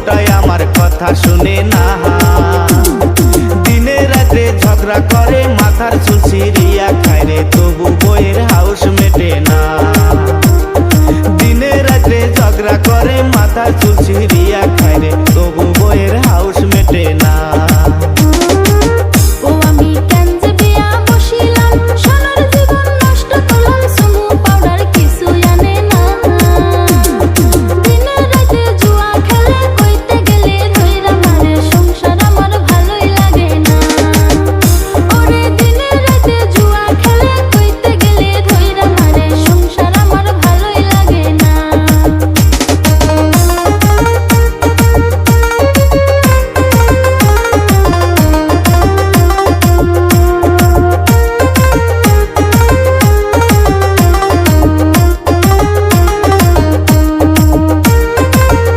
বউটাই আমার কথা শুনে না। দিনে রাত্রে ঝগড়া করে মাথার চুল ছিঁড়িয়া খায় রে, তবু বউয়ের হাউস মেটে না। দিনে রাত্রে ঝগড়া করে মাথার চুল ছিঁড়িয়া